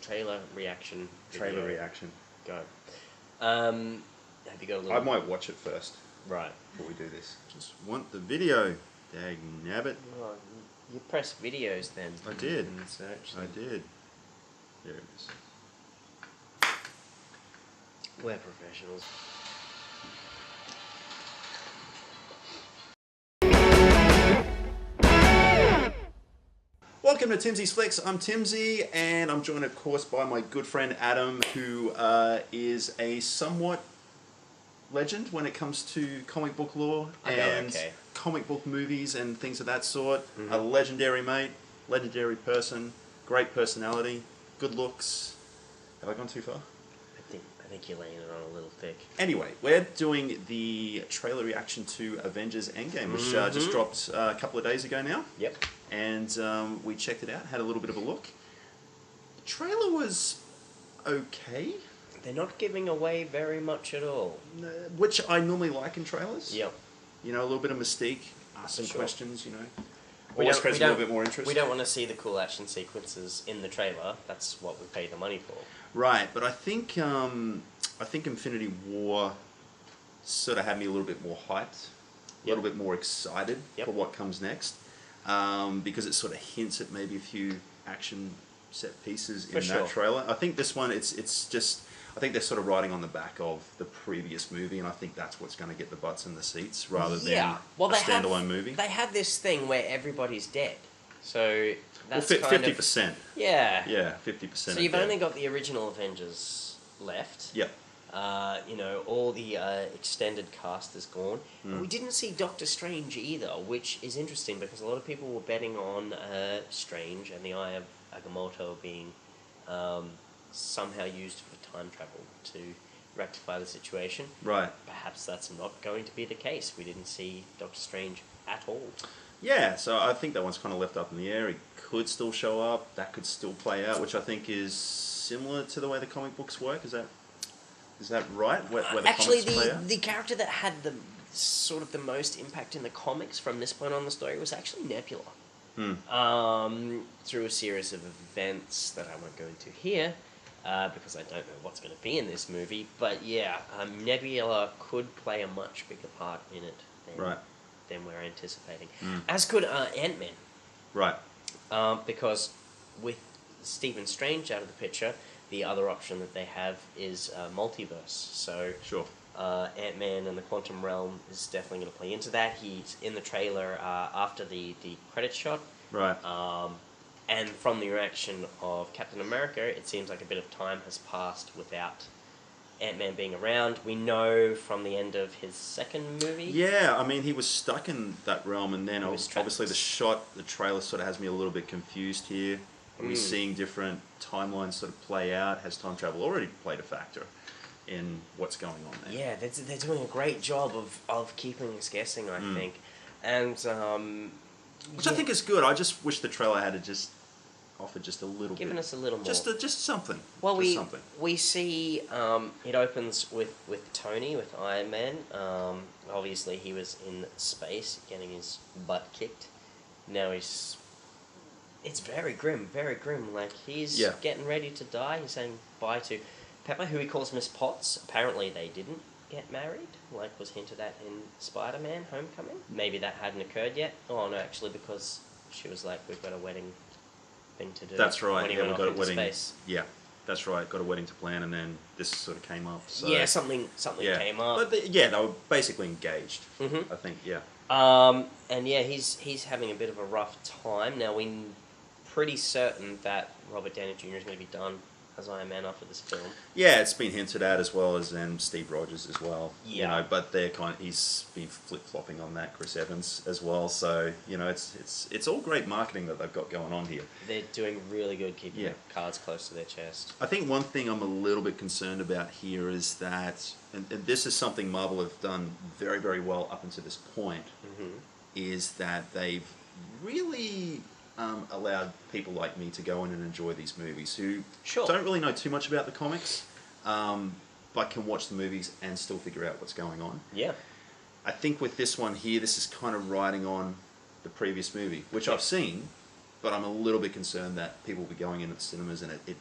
trailer reaction. Trailer reaction. Go. Have you got a little... I might watch it first. Right. Before we do this. Just want the video. Dag nabbit. Well, you press videos then. I did. And search I them. did. There it is. We're professionals. Welcome to Timsy's Flicks. I'm Timsy, and I'm joined, of course, by my good friend Adam, who is a somewhat legend when it comes to comic book lore and comic book movies and things of that sort. Mm-hmm. A legendary mate, legendary person, great personality, good looks. Have I gone too far? I think you're laying it on a little thick. Anyway, we're doing the trailer reaction to Avengers Endgame, which just dropped a couple of days ago now. Yep. And we checked it out, had a little bit of a look. The trailer was okay. They're not giving away very much at all. Which I normally like in trailers. Yep. You know, a little bit of mystique, ask some questions, you know. Always creates a little bit more interest. We don't want to see the cool action sequences in the trailer. That's what we pay the money for. Right, but I think Infinity War sort of had me a little bit more hyped, a little bit more excited for what comes next, because it sort of hints at maybe a few action set pieces in that trailer. I think this one, it's just, I think they're sort of riding on the back of the previous movie, and I think that's what's going to get the butts in the seats rather than a standalone movie. They have this thing where everybody's dead, so that's 50%. Yeah. Yeah, 50%. So you've only got the original Avengers left. Yep. You know, all the extended cast is gone. And we didn't see Doctor Strange either, which is interesting because a lot of people were betting on Strange and the Eye of Agamotto being somehow used for time travel to rectify the situation. Right. Perhaps that's not going to be the case. We didn't see Doctor Strange at all. Yeah, so I think that one's kind of left up in the air. It could still show up. That could still play out, which I think is similar to the way the comic books work. Is that right? Where the actually, comics play out? The character that had the sort of the most impact in the comics from this point on the story was actually Nebula. Through a series of events that I won't go into here, because I don't know what's going to be in this movie. But yeah, Nebula could play a much bigger part in it than we're anticipating. As could Ant-Man. Right. Because with Stephen Strange out of the picture, the other option that they have is multiverse. So Ant-Man and the Quantum Realm is definitely going to play into that. He's in the trailer after the credit shot. Right. And from the reaction of Captain America, it seems like a bit of time has passed without Ant-Man being around. We know from the end of his second movie. Yeah, I mean, he was stuck in that realm, and then obviously the trailer sort of has me a little bit confused here. Are we seeing different timelines sort of play out? Has time travel already played a factor in what's going on there? Yeah, they're doing a great job of keeping us guessing, I think. And which I think is good. I just wish the trailer had just offered just a little bit. Given us a little more. Just something. Well, something. We see it opens with Tony, with Iron Man. Obviously, he was in space getting his butt kicked. Now it's very grim, very grim. Like, he's getting ready to die. He's saying bye to Pepper, who he calls Miss Potts. Apparently, they didn't get married, like was hinted at in Spider-Man Homecoming. Maybe that hadn't occurred yet. Oh, no, actually, because she was like, we've got a wedding thing to do. That's right. When he we've went got off a wedding. Space. Yeah, that's right. Got a wedding to plan, and then this sort of came up. So. Yeah, something came up. But they were basically engaged. I think. Yeah. And yeah, he's having a bit of a rough time now. We're pretty certain that Robert Downey Jr. is going to be done as Iron Man after this film. Yeah, it's been hinted at, as well as Steve Rogers as well. Yeah. You know, but he's been flip-flopping on that, Chris Evans as well. So, you know, it's all great marketing that they've got going on here. They're doing really good keeping their cards close to their chest. I think one thing I'm a little bit concerned about here is that, and this is something Marvel have done very, very well up until this point, is that they've really allowed people like me to go in and enjoy these movies who don't really know too much about the comics, but can watch the movies and still figure out what's going on. Yeah. I think with this one here, this is kind of riding on the previous movie, which I've seen, but I'm a little bit concerned that people will be going into the cinemas and it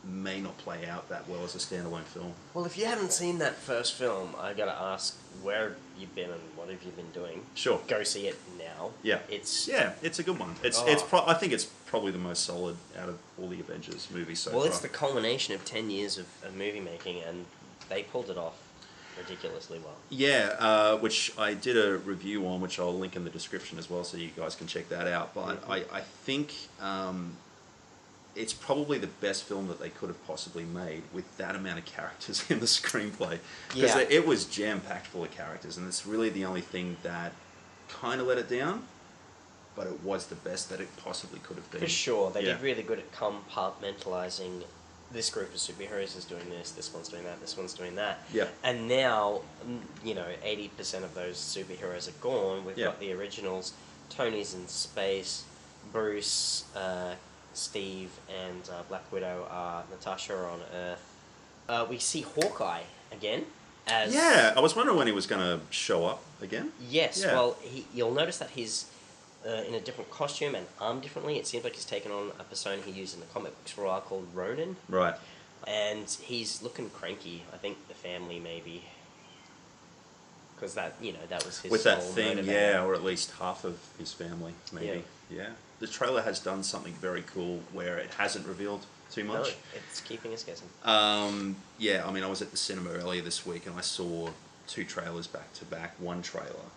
may not play out that well as a standalone film. Well, if you haven't seen that first film, I gotta ask, where have you been and what have you been doing? Sure. Go see it now. Yeah. It's a good one. I think it's probably the most solid out of all the Avengers movies so far. Well, it's the culmination of 10 years of movie making, and they pulled it off ridiculously well. Yeah, which I did a review on, which I'll link in the description as well, so you guys can check that out. But I think it's probably the best film that they could have possibly made with that amount of characters in the screenplay. Because it was jam-packed full of characters, and it's really the only thing that kind of let it down, but it was the best that it possibly could have been. For sure. They did really good at compartmentalizing. This group of superheroes is doing this one's doing that, this one's doing that. Yeah. And now, 80% of those superheroes are gone. We've got the originals. Tony's in space. Bruce, Steve, and Black Widow Natasha are on Earth. We see Hawkeye again. I was wondering when he was going to show up again. Yes, well, you'll notice that he's in a different costume and armed differently. It seems like he's taken on a persona he used in the comic books for a while called Ronin. Right. And he's looking cranky. I think the family maybe... Because that was his with that sole thing, motivator. or at least half of his family, maybe. Yeah. The trailer has done something very cool where it hasn't revealed too much. No, it's keeping us guessing. I was at the cinema earlier this week and I saw 2 trailers back to back. One trailer,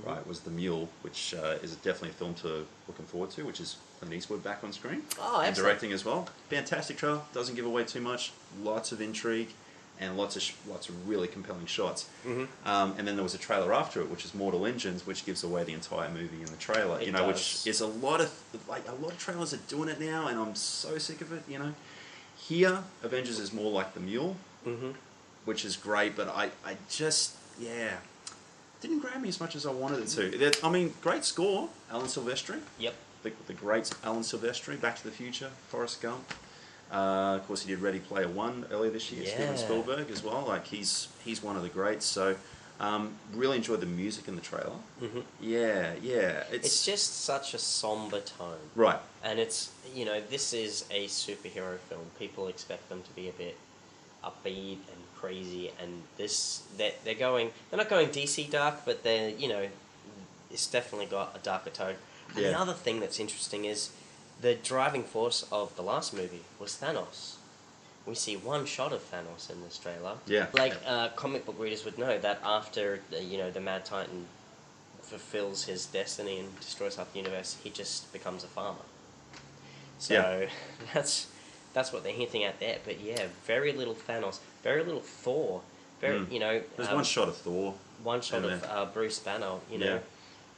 right, was The Mule, which is definitely a film to looking forward to, which is Clint Eastwood back on screen. Oh, and directing as well. Fantastic trailer. Doesn't give away too much. Lots of intrigue. And lots of really compelling shots. And then there was a trailer after it, which is Mortal Engines, which gives away the entire movie in the trailer. It does. Which is a lot of trailers are doing it now, and I'm so sick of it. Here Avengers is more like The Mule, which is great, but I just didn't grab me as much as I wanted it to. Great score, Alan Silvestri. Yep. The great Alan Silvestri, Back to the Future, Forrest Gump. Of course, he did Ready Player One earlier this year. Steven Spielberg as well. He's one of the greats. So, really enjoyed the music in the trailer. It's just such a somber tone. Right. And it's this is a superhero film. People expect them to be a bit upbeat and crazy, and they're not going DC dark, but it's definitely got a darker tone. And the other thing that's interesting is, the driving force of the last movie was Thanos. We see one shot of Thanos in this trailer. Yeah. Comic book readers would know that after the Mad Titan fulfills his destiny and destroys half the universe, he just becomes a farmer. So that's what they're hinting at there. But very little Thanos, very little Thor. There's one shot of Thor. One shot of Bruce Banner.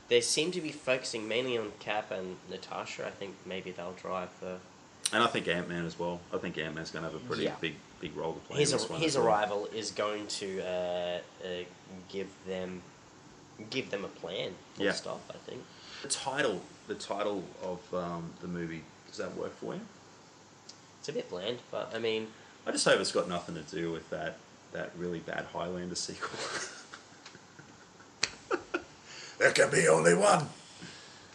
They seem to be focusing mainly on Cap and Natasha. I think maybe they'll drive the... And I think Ant-Man as well. I think Ant-Man's going to have a pretty big role to play in this one. His arrival is going to give them a plan. Full stop, I think. The title of the movie, does that work for you? It's a bit bland, but I just hope it's got nothing to do with that really bad Highlander sequel. There can be only one.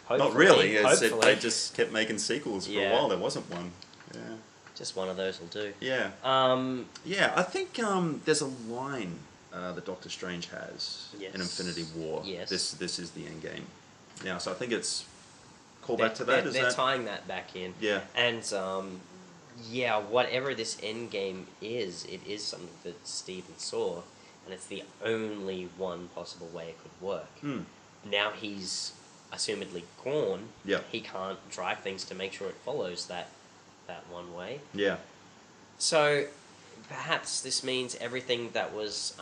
Not really. They just kept making sequels for a while. There wasn't one. Yeah. Just one of those will do. Yeah. I think there's a line that Doctor Strange has in Infinity War. Yes. This is the Endgame. Now, so I think it's called back to that. They're tying that back in. Yeah. And whatever this Endgame is, it is something that Steven saw, and it's the only one possible way it could work. Now he's assumedly gone. Yeah. He can't drive things to make sure it follows that one way. Yeah. So perhaps this means everything that was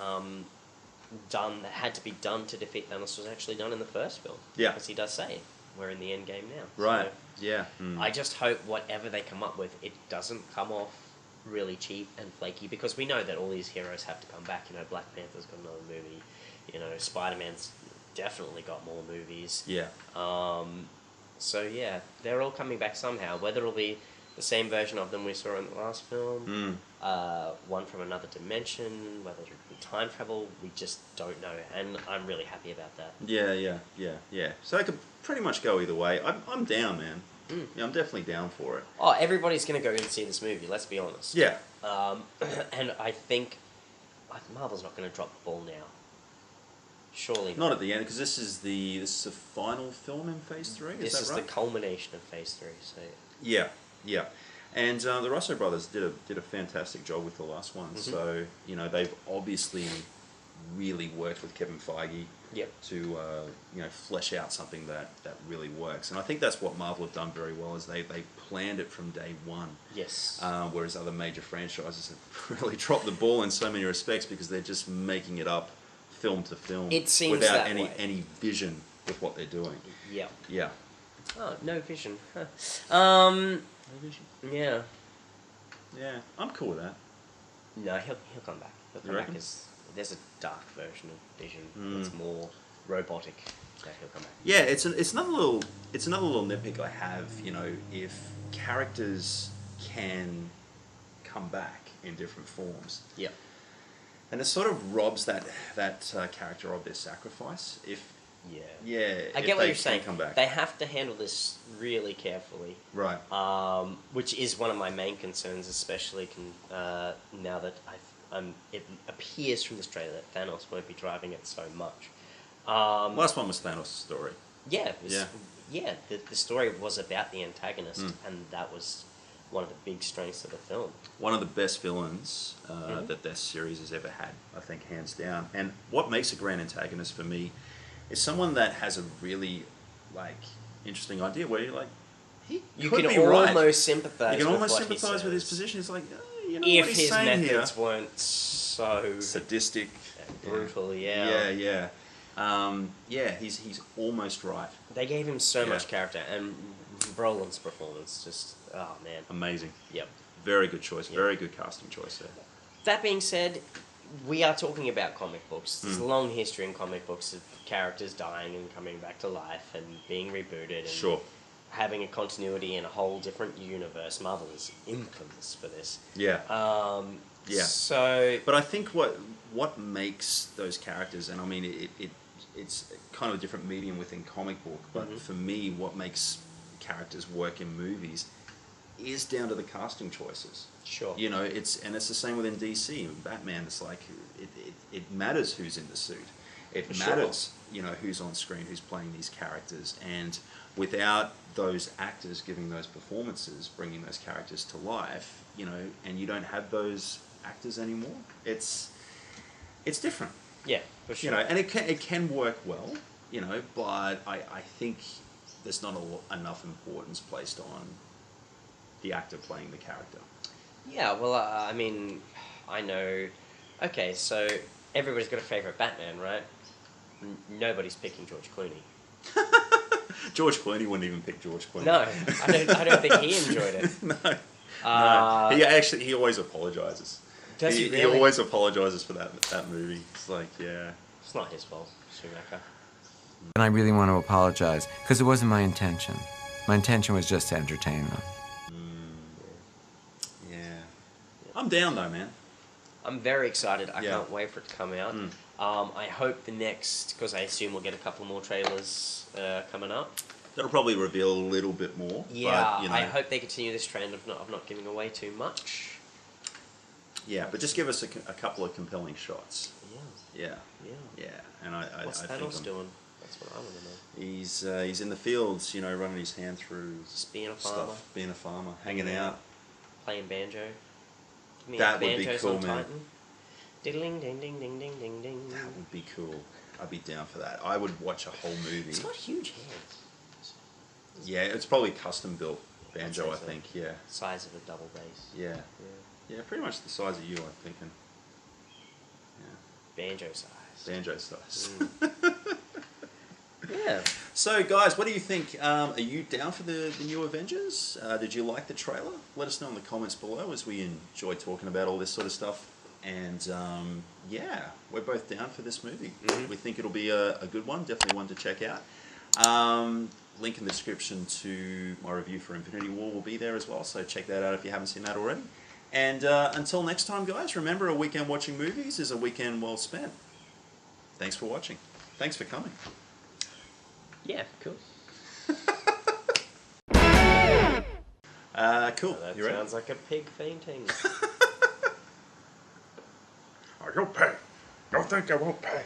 done, that had to be done to defeat Thanos, was actually done in the first film. Yeah. Because he does say, we're in the end game now. Right. So I just hope whatever they come up with, it doesn't come off really cheap and flaky, because we know that all these heroes have to come back. Black Panther's got another movie. Spider-Man's definitely got more movies. Yeah. They're all coming back somehow. Whether it'll be the same version of them we saw in the last film, one from another dimension, whether it'll be time travel, we just don't know. And I'm really happy about that. Yeah. So it could pretty much go either way. I'm down, man. Yeah, I'm definitely down for it. Oh, everybody's going to go and see this movie, let's be honest. Yeah. And I think Marvel's not going to drop the ball now. Surely not at the end, because this is the final film in Phase 3. This is right? the culmination of Phase 3. So yeah, and the Russo brothers did a fantastic job with the last one. So they've obviously really worked with Kevin Feige to flesh out something that really works. And I think that's what Marvel have done very well, is they planned it from day one. Yes. Whereas other major franchises have really dropped the ball in so many respects because they're just making it up film to film. It seems without that any way. any vision with what they're doing. Yeah. Yeah. Oh, no vision. Huh. No vision. Yeah. Yeah, I'm cool with that. No, he'll come back. He'll come back as there's a dark version of Vision. It's more robotic. So he'll come back. Yeah, it's another little nitpick I have. If characters can come back in different forms. Yeah. And it sort of robs that character of their sacrifice. I get what you're saying. Come back. They have to handle this really carefully. Right. Which is one of my main concerns, especially now that it appears from this trailer that Thanos won't be driving it so much. Last one was Thanos' story. Yeah. The story was about the antagonist, and that was one of the big strengths of the film. One of the best villains that this series has ever had, I think, hands down. And what makes a grand antagonist for me is someone that has a really interesting idea where you're like, you can almost sympathize. You can almost with what sympathize with his says. position. It's like, if what he's his saying methods here, weren't so sadistic, brutal. Yeah. He's almost right. They gave him so much character, and Brolin's performance just, oh man, amazing. Yep. Very good choice. Yep. Very good casting choice there. That being said, we are talking about comic books. There's a long history in comic books of characters dying and coming back to life and being rebooted and having a continuity in a whole different universe. Marvel is infamous for this. Yeah. So, but I think what makes those characters, and I mean it's kind of a different medium within comic book, but for me, what makes characters work in movies is down to the casting choices. Sure. It's the same within DC and Batman. It's like it matters who's in the suit. It matters, who's on screen, who's playing these characters, and without those actors giving those performances, bringing those characters to life, and you don't have those actors anymore, it's different. Yeah, for sure. And it can work well, but I think there's not enough importance placed on the actor playing the character. Yeah, well, I mean, I know. Okay, so everybody's got a favorite Batman, right? Nobody's picking George Clooney. George Clooney wouldn't even pick George Clooney. No, I don't think he enjoyed it. No. He always apologizes. Does he really? He always apologizes for that movie. It's like, yeah. It's not his fault, Schumacher. And I really want to apologize, because it wasn't my intention. My intention was just to entertain them. Yeah. I'm down though, man. I'm very excited. I can't wait for it to come out. Mm. I hope the next, because I assume we'll get a couple more trailers coming up. That'll probably reveal a little bit more. Yeah, but, I hope they continue this trend of not giving away too much. Yeah, but just give us a couple of compelling shots. Yeah. And I What's Thanos doing? That's what I want to know. He's in the fields, running his hand through Just being a farmer. Being a farmer, hanging out, playing banjo. Give me that a would be banjos cool, on man. Titan. Diddling, ding, ding, ding, ding, ding, ding. That would be cool. I'd be down for that. I would watch a whole movie. He's got huge hands. Yeah, it's probably custom built banjo. I so. think. Yeah. Size of a double bass. Yeah, pretty much the size of you. I'm thinking. Yeah. Banjo size. Banjo size. Yeah. So, guys, what do you think? Are you down for the new Avengers? Did you like the trailer? Let us know in the comments below, as we enjoy talking about all this sort of stuff. And we're both down for this movie. We think it'll be a good one, definitely one to check out. Link in the description to my review for Infinity War will be there as well, so check that out if you haven't seen that already. And until next time, guys, remember, a weekend watching movies is a weekend well spent. Thanks for watching. Thanks for coming. Yeah, cool. Cool. That You ready? sounds like a pig fainting. You'll pay. Don't think I won't pay.